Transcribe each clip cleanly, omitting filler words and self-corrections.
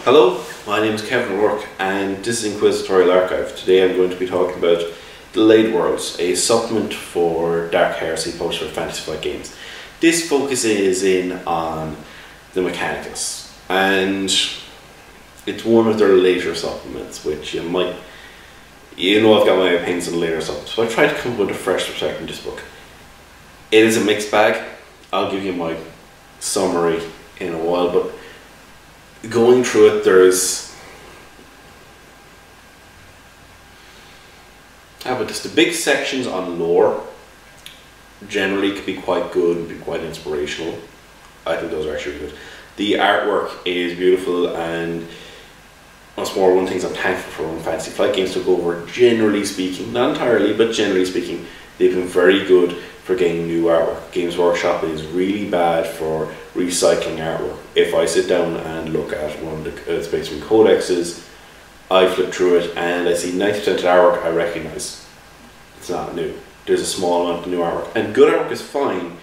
Hello, my name is Kevin O'Rourke and this is Inquisitorial Archive. Today I'm going to be talking about the Lathe Worlds, a supplement for Dark Heresy published for Fantasy Flight Games. This focuses in on the mechanicus, and it's one of their later supplements, which I've got my opinions on the later supplements, so I tried to come up with a fresh perspective in this book. It is a mixed bag. I'll give you my summary in a while, but going through it, there's the big sections on lore generally can be quite good and be quite inspirational. I think those are actually good. The artwork is beautiful, and once more, one of the things I'm thankful for when Fantasy Flight Games took over, generally speaking, not entirely, but generally speaking, they've been very good for getting new artwork. Games Workshop is really bad for recycling artwork. If I sit down and look at one of the Space Marine codexes, I flip through it and I see 90% of the artwork I recognise. It's not new. There's a small amount of new artwork. And good artwork is fine,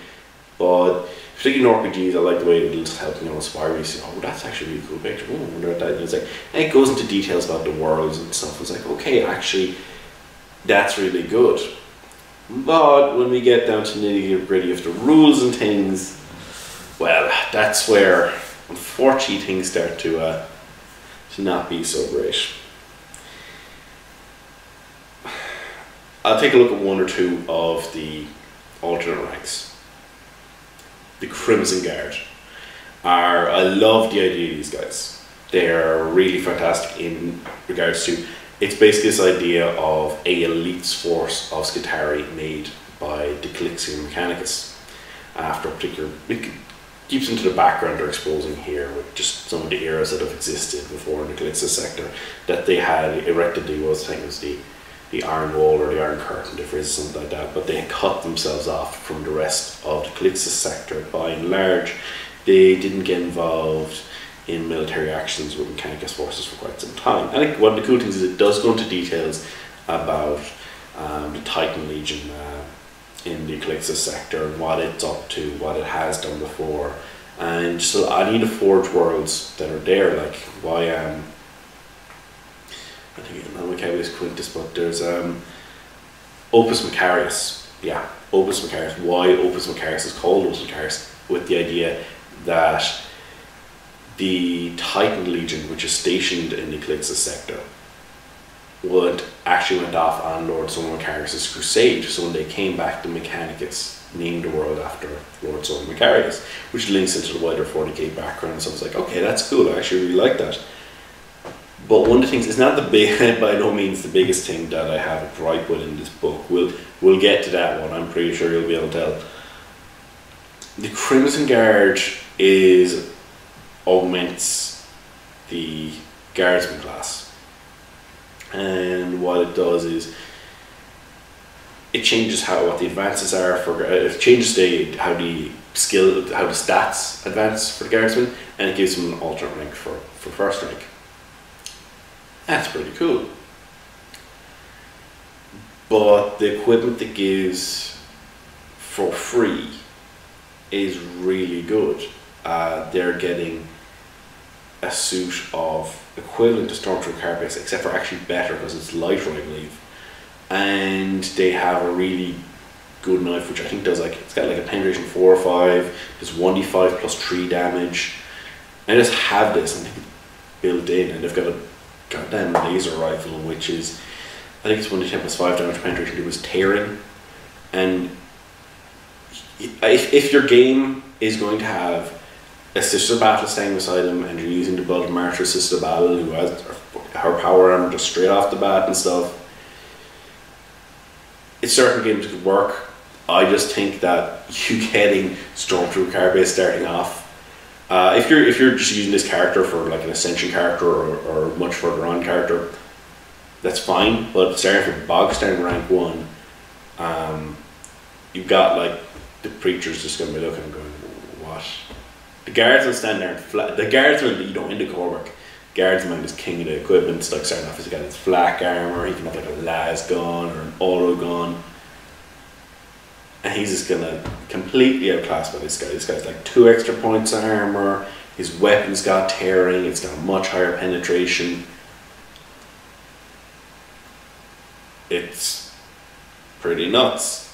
but particularly in RPGs, I like the way it'll just help inspire you. Oh, that's actually a really cool picture. Oh, I wonder what that is. And it goes into details about the worlds and stuff. It's like, okay, actually, that's really good. But when we get down to nitty gritty of the rules and things, well, that's where unfortunately things start to not be so great. I'll take a look at one or two of the alternate ranks. The Crimson Guard I love the idea of these guys. They're really fantastic in regards to, it's basically this idea of a elite's force of Skitarii made by the Calixian Mechanicus. After a particular, it keeps into the background they're exposing here with just some of the eras that have existed before in the Calixis sector, that they had erected the Iron Wall or the Iron Curtain, if there's something like that, but they had cut themselves off from the rest of the Calixis sector. By and large, they didn't get involved in military actions with Mechanicus forces for quite some time. And I think one of the cool things is it does go into details about the Titan Legion in the Calixis sector, and what it's up to, what it has done before. And so I need the Forge Worlds that are there, like why I think I'm not Maccabeus Quintus, but there's Opus Macarius. Yeah, Opus Macarius. Why Opus Macarius is called Opus Macarius, with the idea that the Titan Legion, which is stationed in the Calixis sector, actually went off on Lord Solar Macarius' crusade. So when they came back, the Mechanicus named the world after Lord Solar Macarius, which links into the wider 40k background. So I was like, okay, that's cool. I actually really like that. But one of the things, it's not the big, by no means the biggest thing that I have a gripe with in this book. We'll get to that one. I'm pretty sure you'll be able to tell. The Crimson Guard augments the Guardsman class, and what it does is it changes what the advances are for. It changes how the stats advance for the Guardsman, and it gives them an alternate rank for first rank. That's pretty cool. But the equipment that gives for free is really good. They're getting a suit of equivalent to Stormtrooper Carapace, except for actually better because it's lighter, I believe. And they have a really good knife, which I think does it's got like a penetration 4 or 5, does 1d5 plus 3 damage. And I just have this, and I think it's built in, and they've got a goddamn laser rifle, which is, I think it's 1d10 plus 5 damage penetration. It was tearing. And if your game is going to have a Sister Battle standing beside him, and you're using the Blood of Martyr Sister Battle, who has her power armor just straight off the bat and stuff, it's certain games could work. I just think that you getting Stormtrooper Carapace starting off, if you're just using this character for like an Ascension character or a much further on character, that's fine. But starting from bog standard rank 1, you've got like the preacher's just going to be looking and going, what? The guardsmen stand there and flat. The guardsman, in the core work, guardsman is king of the equipment. It's like starting off, he's got his flak armor, he can have like a las gun or an auto gun, and he's just gonna completely outclass by this guy. This guy's like 2 extra points of armor. His weapon's got tearing, it's got much higher penetration. It's pretty nuts.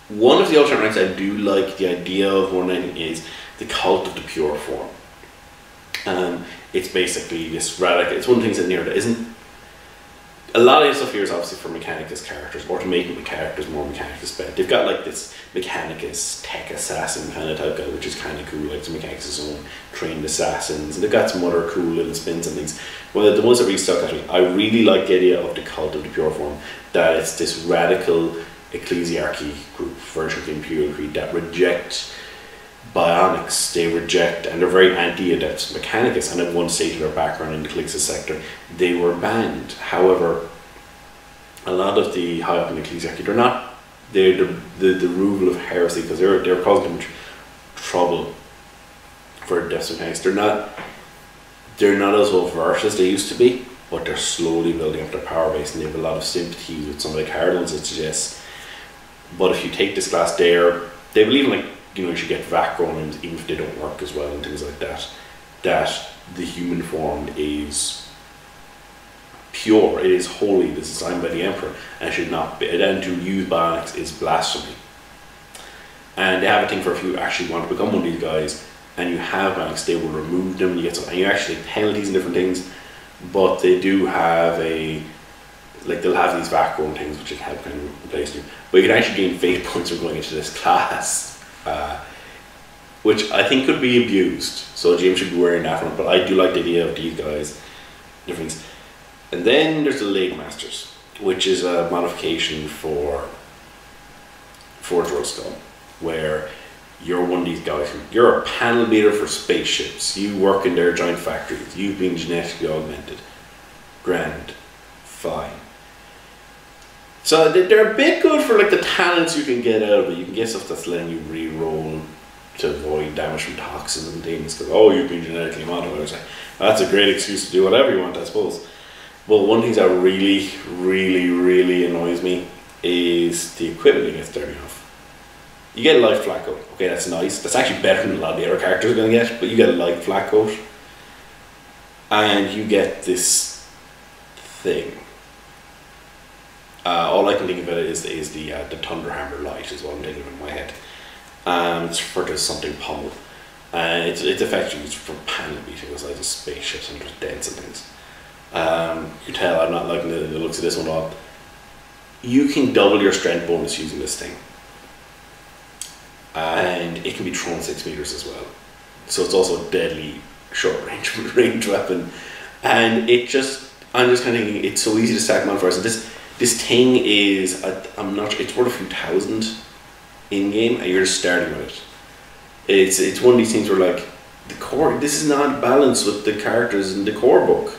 One of the alternate ranks I do like the idea of 190 is the Cult of the Pure Form. It's basically this radical, it's one of the things in here that isn't, a lot of the stuff here is obviously for Mechanicus characters, or to make the characters more Mechanicus bent. They've got like this Mechanicus tech assassin kind of type guy, which is kind of cool, like some Mechanicus' own trained assassins, and they've got some other cool little spins and things. Well, the ones that really stuck at me, I really like the idea of the Cult of the Pure Form, that it's this radical ecclesiarchy group, version of the Imperial Creed, that reject bionics, they reject, and they're very anti-Adeptus Mechanicus, and at one stage of their background in the Calixtus sector, they were banned. However, a lot of the high up in the ecclesiarchy, they're not, they're the rule of heresy, because they're causing too much trouble for Adeptus Mechanicus. They're not as overt as they used to be, but they're slowly building up their power base, and they have a lot of sympathy with some of the cardinals, it suggests. But if you take this class, they believe in, like, you know, you should get vac chromes even if they don't work as well and things like that. That the human form is pure, it is holy, this is signed by the Emperor, and should not be, and to use bionics is blasphemy. And they have a thing for if you actually want to become one of these guys and you have bionics, they will remove them, you get some, and you actually get penalties and different things, but they do have a, like, they'll have these vac chrome things which can help kind of replace you. But you can actually gain fate points from going into this class. Which I think could be abused, so James should be wearing that one, but I do like the idea of these guys, different things. And then there's the Lathe Masters, which is a modification for Forge World Scum, where you're one of these guys, you're a panel beater for spaceships, you work in their giant factories, you've been genetically augmented. Grand. Fine. So they're a bit good for like the talents you can get out of it. You can get stuff that's letting you re-roll to avoid damage from toxins and things, because, oh, you've been genetically modified. Like, that's a great excuse to do whatever you want, I suppose. But one thing that really, really, really annoys me is the equipment that gets dirty off. You get a light flat coat. Okay, that's nice. That's actually better than a lot of the other characters are going to get, but you get a light flat coat. And you get this thing. All I can think of it is the Thunderhammer light is what I'm thinking of in my head. It's for just something pummel. It's effectively used for panel beating the size of spaceships and just dents and things. You can tell I'm not liking the looks of this one at all. You can double your strength bonus using this thing. And it can be thrown 6 meters as well. So it's also a deadly short range weapon. And I'm just kind of thinking it's so easy to stack modifiers. So this thing is, I'm not sure, it's worth a few thousand in game, and you're just starting with it. It's one of these things where, like, the core, this is not balanced with the characters in the core book.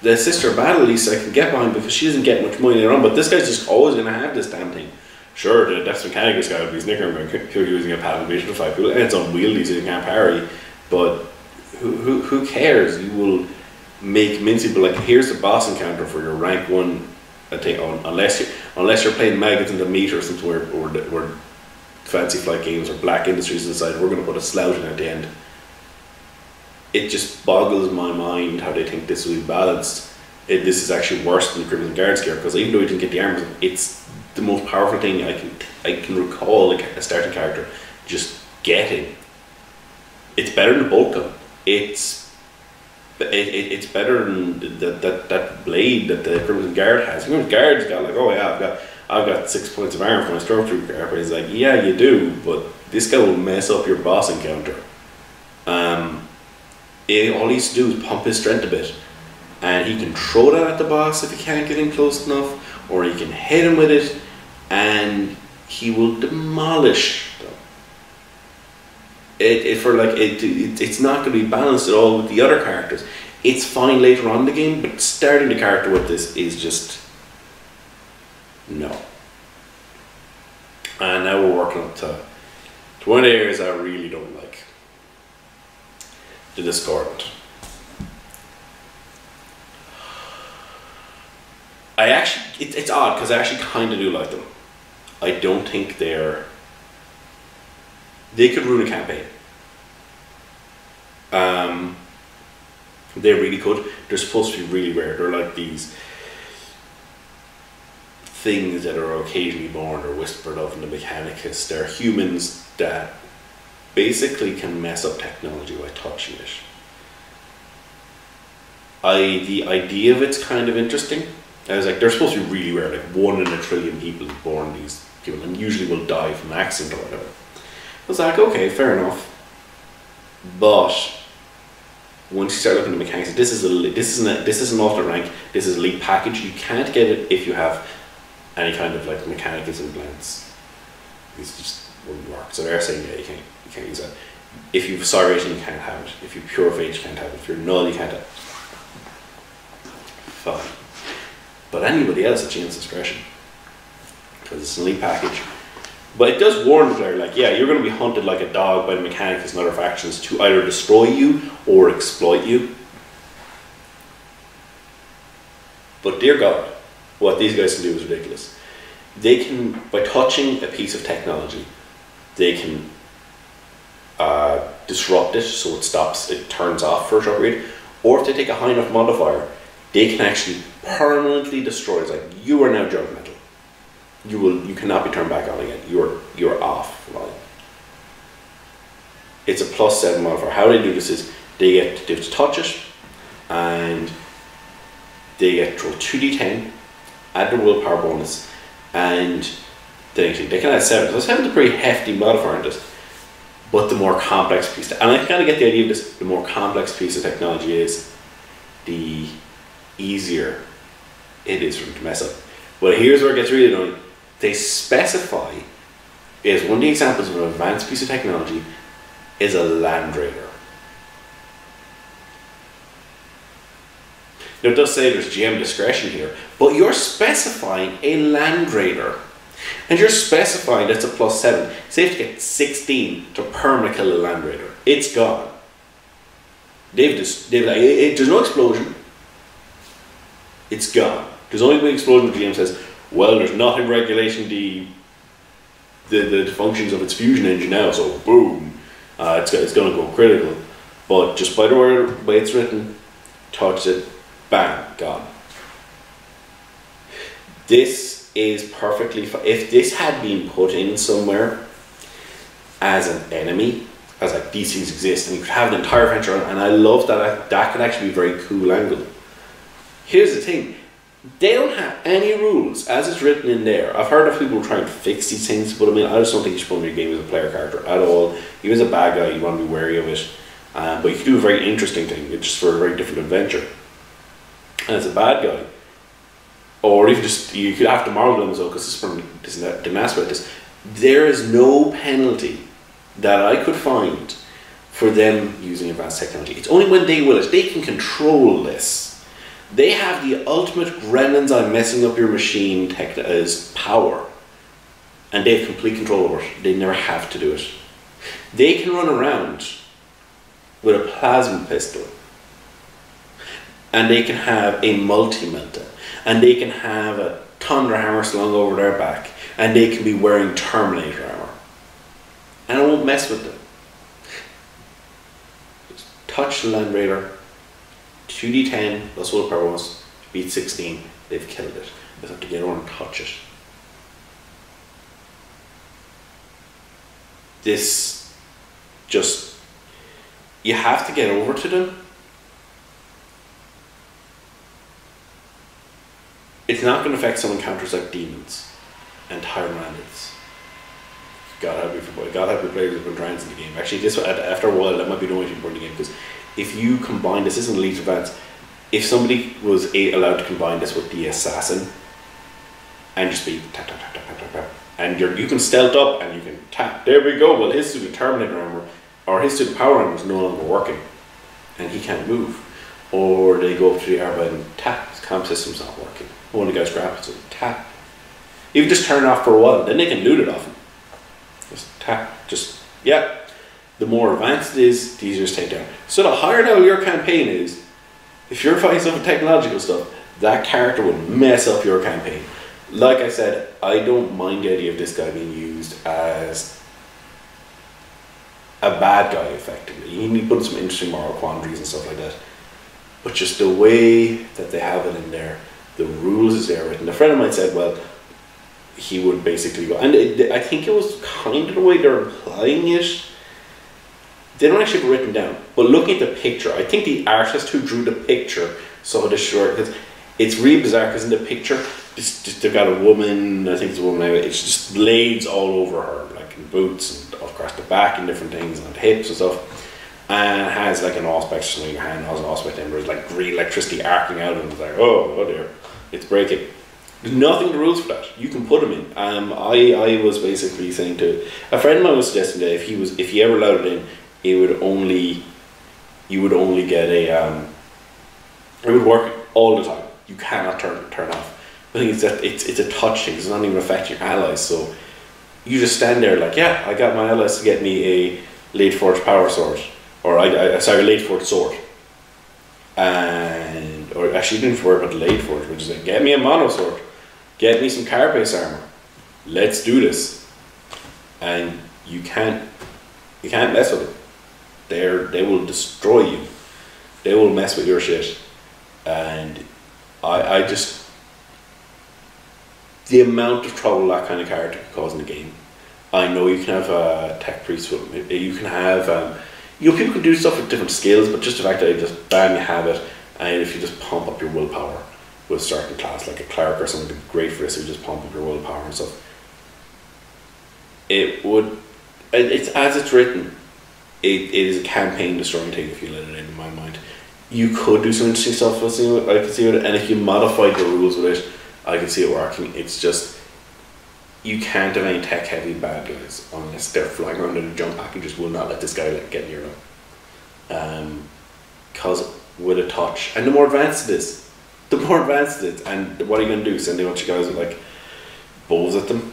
The Sister Battle, at least I can get behind because she doesn't get much money later on, but this guy's just always going to have this damn thing. Sure, the Adeptus Mechanicus guy would be snickering about using a paddle beater to fight people, and it's unwieldy so you can't parry, but who cares? You will make mincy, but like, here's the boss encounter for your rank 1 thing, unless you're playing Maggots in the Meat or something where Fancy Flight Games or Black Industries decide we're going to put a slout in at the end. It just boggles my mind how they think this will be balanced. This is actually worse than the Crimson Guard's gear, because even though you didn't get the armor, it's the most powerful thing I can recall a starting character just getting. It's better than the bolt gun. It's better than that blade that the Crimson Guard has. You know, the Guard's got like, oh yeah, I've got 6 points of armor for my Stormtrooper. But he's like, yeah, you do, but this guy will mess up your boss encounter. All he has to do is pump his strength a bit, and he can throw that at the boss if he can't get in close enough, or he can hit him with it, and he will demolish them. It's not going to be balanced at all with the other characters. It's fine later on in the game, but starting the character with this is just no. And now we're working up to one of the areas I really don't like. The Discordant. It's odd because I actually kind of do like them. I don't think they could ruin a campaign. They really could. They're supposed to be really rare. They're like these things that are occasionally born or whispered of in the Mechanicus. They're humans that basically can mess up technology by touching it. The idea of it's kind of interesting. I was like, they're supposed to be really rare, like 1 in a trillion people is born these people, and usually will die from accident or whatever. I was like, okay, fair enough. But once you start looking at the mechanics, this is an alternate rank. This is elite package. You can't get it if you have any kind of like Mechanicus implants. This just wouldn't work. So they're saying, yeah, you can't use that. If you've Psi rating, you can't have it. If you're pure phage, you can't have it. If you're null, you can't have it. Fine. But anybody else at GM's discretion, because it's an elite package. But it does warn the player, like, yeah, you're going to be hunted like a dog by the Mechanicus and other factions to either destroy you or exploit you. But dear God, what these guys can do is ridiculous. They can, by touching a piece of technology, they can disrupt it so it stops, it turns off for a short period. Or if they take a high enough modifier, they can actually permanently destroy it. It's like, you are now junk metal. You cannot be turned back on again. You're off. Right? It's a +7 modifier. How they do this is they have to touch it, and they get to roll 2d10, add the willpower bonus, and they can add 7. So 7 is a pretty hefty modifier in this. But the more complex piece, and I kind of get the idea of this, the more complex piece of technology is, the easier it is for them to mess up. But here's where it gets really annoying. They specify, is one of the examples of an advanced piece of technology is a Land Raider. Now it does say there's GM discretion here, but you're specifying a Land Raider. And you're specifying that's a +7. Say if you get 16 to permanently kill a Land Raider. It's gone. There's no explosion. It's gone. There's only one explosion. The GM says, well, there's nothing regulating the functions of its fusion engine now, so boom, it's going to go critical. But just by the way it's written, touch it, bam, gone. This is perfectly fine. If this had been put in somewhere as an enemy, as like these things exist, and you could have an entire adventure, and I love that could actually be a very cool angle. Here's the thing. They don't have any rules as it's written in there. I've heard of people trying to fix these things, but I mean, I just don't think you should put in your game as a player character at all. He was a bad guy, you want to be wary of it. But you can do a very interesting thing, it's just for a very different adventure. And as a bad guy, or even just, you could have to marvel them as well, because this is the mass about this. There is no penalty that I could find for them using advanced technology. It's only when they will it. They can control this. They have the ultimate gremlins, I'm messing up your machine as power, and they have complete control over it. They never have to do it. They can run around with a plasma pistol, and they can have a multi-melta, and they can have a thunder hammer slung over their back, and they can be wearing Terminator armor, and I won't mess with them. Just touch the Land Raider, 2d10 plus willpower bonus, beat 16, they've killed it. They have to get over and touch it. This just, you have to get over to them. It's not going to affect some encounters like demons and Tyranids. God help me players who've been trans in the game. Actually, this after a while that might be the only thing in the game, because if you combine this isn't Elite Advance. If somebody was allowed to combine this with the Assassin and just be tap tap tap tap tap tap, and you can stealth up and you can tap. There we go. Well, his suit of Terminator armor or his suit of power armor is no longer working, and he can't move. Or they go up to the Arbite and tap. His comp system's not working. One of the guys grab it, so tap. Even just turn it off for a while, then they can loot it off him. Just tap. Just yeah. The more advanced it is, the easier to take down. So the higher level your campaign is, if you're fighting some technological stuff, that character will mess up your campaign. Like I said, I don't mind the idea of this guy being used as a bad guy effectively. You need to put some interesting moral quandaries and stuff like that. But just the way that they have it in there, the rules is there written. A friend of mine said, well, he would basically go, and I think it was kind of the way they're implying it. They don't actually have it written down, but looking at the picture, I think the artist who drew the picture saw the short, because it's really bizarre, because in the picture, they've got a woman, I think it's a woman anyway, it's just blades all over her, like in boots and across the back and different things, and on the hips and stuff. And it has like an auspex swing your hand, has an auspex, and there's like green electricity arcing out, and it's like, oh dear, it's breaking. There's nothing in the rules for that. You can put them in. I was basically saying to a friend of mine was suggesting that if he ever allowed it in, you would only get a it would work all the time. You cannot turn off. I think it's that it's a touch thing. It's not even affecting your allies. So you just stand there like, yeah, I got my allies to get me a Lathe Forged power sword, or sorry, a Lathe Forged sword, or actually you didn't worry about the Lathe Forge, which is like, get me a mono sword, get me some carapace armor, let's do this, and you can't mess with it. They will destroy you. They will mess with your shit. And I just, the amount of trouble that kind of character can cause in the game. I know you can have tech priests with them. You can have, people can do stuff with different skills, but just the fact that you just bam, you have it, and if you just pump up your willpower with a certain class, like a cleric or something, great for this, you just pump up your willpower and stuff. It's as it's written. It is a campaign destroying thing if you let it in my mind. You could do some interesting stuff with it, I can see it, and if you modified the rules with it, I can see it working. It's just, you can't have any tech heavy bad guys unless they're flying around in a jump pack. You just will not let this guy get near them. Because with a touch, and the more advanced it is, and what are you going to do? Send a bunch of guys with like bows at them?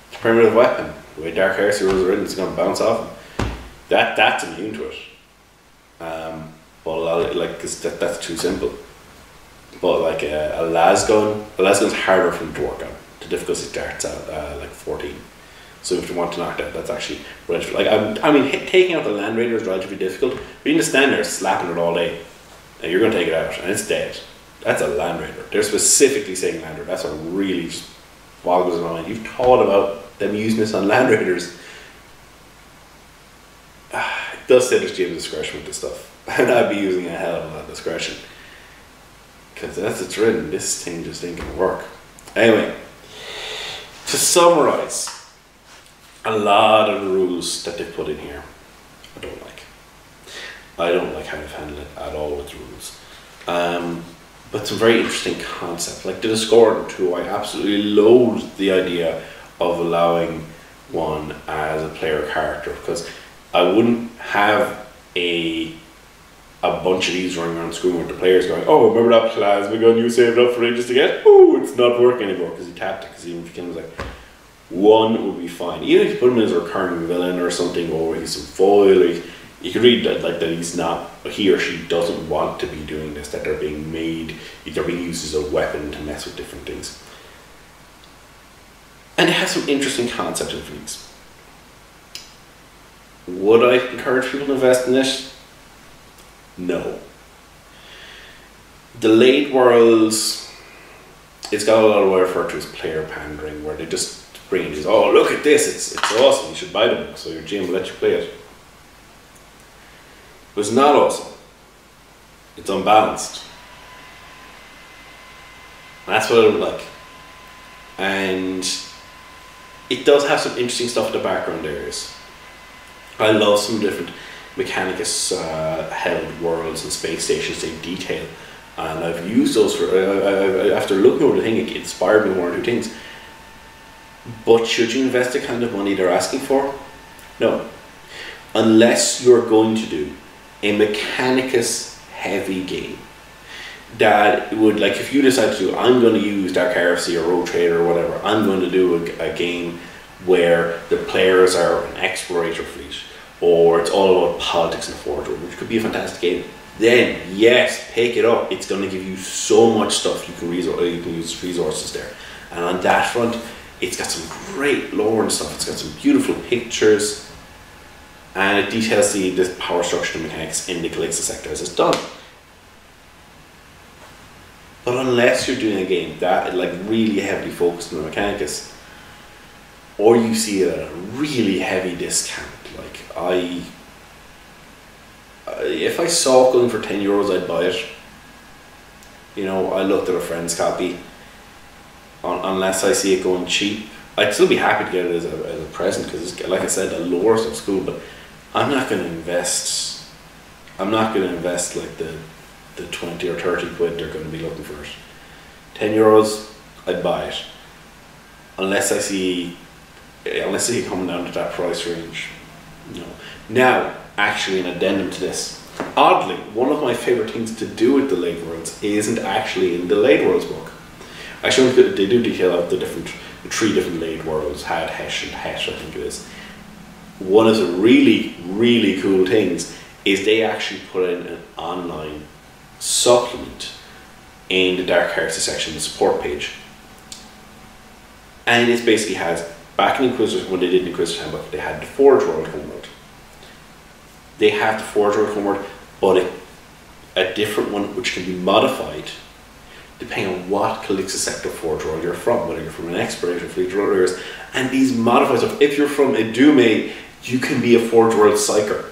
It's a primitive weapon. The way Dark Heresy rules are written, it's going to bounce off them. That's immune to it. But a lot of, like, cause that's too simple. But like a lasgun's harder for them to work on. The difficulty starts at like 14. So if you want to knock that, that's actually relatively, like, I mean, taking out the Land Raider is relatively difficult. But you can just stand there slapping it all day, and you're going to take it out, and it's dead. That's a Land Raider. They're specifically saying Land Raider. That's what really just boggles my mind. You've thought about them using this on Land Raiders. It does say there's James discretion with this stuff, and I'd be using a hell of a lot of discretion, because as it's written, this thing just ain't gonna work. Anyway, to summarize, a lot of the rules that they've put in here, I don't like. I don't like how they've handled it at all with the rules. But some very interesting concepts, like the Discordant, who I absolutely loathe the idea of allowing one as a player character, because I wouldn't have a bunch of these running around screwing with the players going, oh, remember that plasma gun you saved up for ages to get? Oh, it's not working anymore because he tapped it. Because even if he was like, one would be fine. Even if you put him as a recurring villain or something, or he's some foil, or you could read that, like, that he's not, he or she doesn't want to be doing this, that they're being made, they're being used as a weapon to mess with different things. And it has some interesting concepts and things. Would I encourage people to invest in it? No. The Lathe Worlds, it's got a lot of what I refer to as player pandering, where they just bring these, oh, look at this, it's awesome, you should buy the book so your GM will let you play it. But it's not awesome. It's unbalanced. That's what I don't like. And it does have some interesting stuff in the background areas. I love some different Mechanicus held worlds and space stations they detail, and I've used those for, after looking over the thing, it inspired me one or two things. But should you invest the kind of money they're asking for? No. Unless you're going to do a Mechanicus heavy game that would, like, if you decide to do, I'm going to use Dark Heresy or Rogue Trader or whatever, I'm going to do a game where the players are an explorator fleet, or it's all about politics in the Forge World, which could be a fantastic game, then yes, pick it up. It's going to give you so much stuff you can use resources there. And on that front, it's got some great lore and stuff. It's got some beautiful pictures. and it details the power structure and mechanics in the Calixtus sector as it's done. But unless you're doing a game that like really heavily focused on the mechanics, or you see it at a really heavy discount, like if I saw it going for €10, I'd buy it. You know, I looked at a friend's copy. Unless I see it going cheap, I'd still be happy to get it as a present, because like I said, the lore stuff's cool, but I'm not going to invest. I'm not going to invest like the 20 or 30 quid they're going to be looking for it. €10, I'd buy it. Unless I see it coming down to that price range, no. Now, actually, an addendum to this. Oddly, one of my favourite things to do with the Lathe Worlds isn't actually in the Lathe Worlds book. Actually, they do detail out the 3 different Lathe Worlds, Had, Hesh, and Hesh, I think it is. One of the really, really cool things is they actually put in an online supplement in the Dark Hearts section, the support page. And it basically has, back in Inquisitor, when they did Inquisitor Handbook, they had the Forge World Homeworld. They have the Forge World Homeworld, but a different one which can be modified depending on what Calixtus Sector Forge World you're from, whether you're from an Exploration Fleet or others. And these modified stuff, if you're from a Dume, you can be a Forge World Psyker.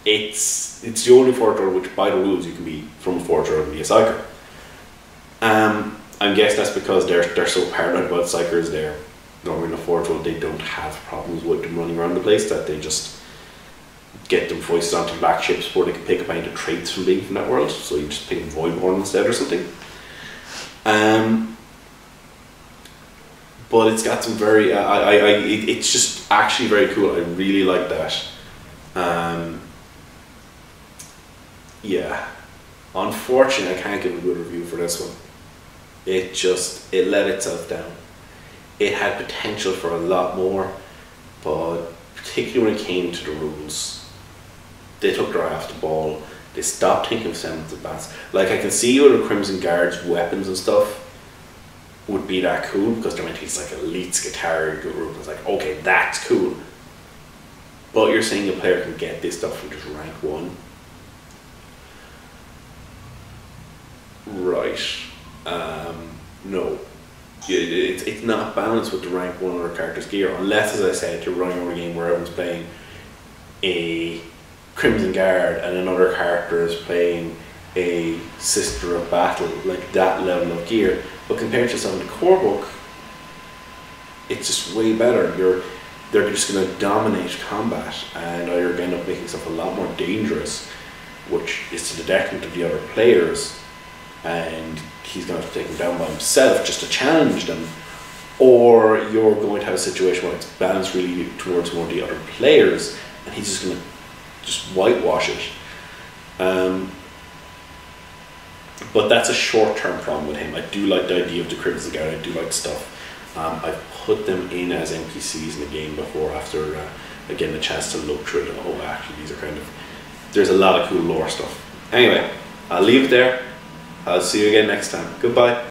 It's the only Forge World which, by the rules, you can be from a Forge World and be a Psyker. I'm guessing that's because they're so paranoid about Psykers. They're in a Forge World, they don't have problems with them running around the place, that they just get them foisted onto black ships where they can pick up any of the traits from being from that world. So you just pick Voidborn instead or something. But it's got some very, it's just actually very cool. I really like that. Yeah. Unfortunately, I can't give a good review for this one. It let itself down. It had potential for a lot more, but particularly when it came to the rules, they took their eye off the ball. They stopped thinking of semblance of bats. Like, I can see other Crimson Guard's weapons and stuff would be that cool, because they're meant to be like elites guitar group. It's like, okay, that's cool. But you're saying a player can get this stuff from just rank 1. Right. No. It's not balanced with the rank 1 other character's gear, unless, as I said, you're running over a game where everyone's playing a Crimson Guard and another character is playing a Sister of Battle, like that level of gear. But compared to some of the core book, it's just way better. They're just going to dominate combat, and you're going to end up making stuff a lot more dangerous, which is to the detriment of the other players, and he's going to have to take them down by himself just to challenge them. Or you're going to have a situation where it's balanced really towards more of the other players, and he's just going to just whitewash it. But that's a short-term problem with him. I do like the idea of the Crimson Guard. I do like stuff. I've put them in as NPCs in the game before, after getting the chance to look through it. Oh, actually, these are kind of, there's a lot of cool lore stuff. Anyway, I'll leave it there. I'll see you again next time. Goodbye.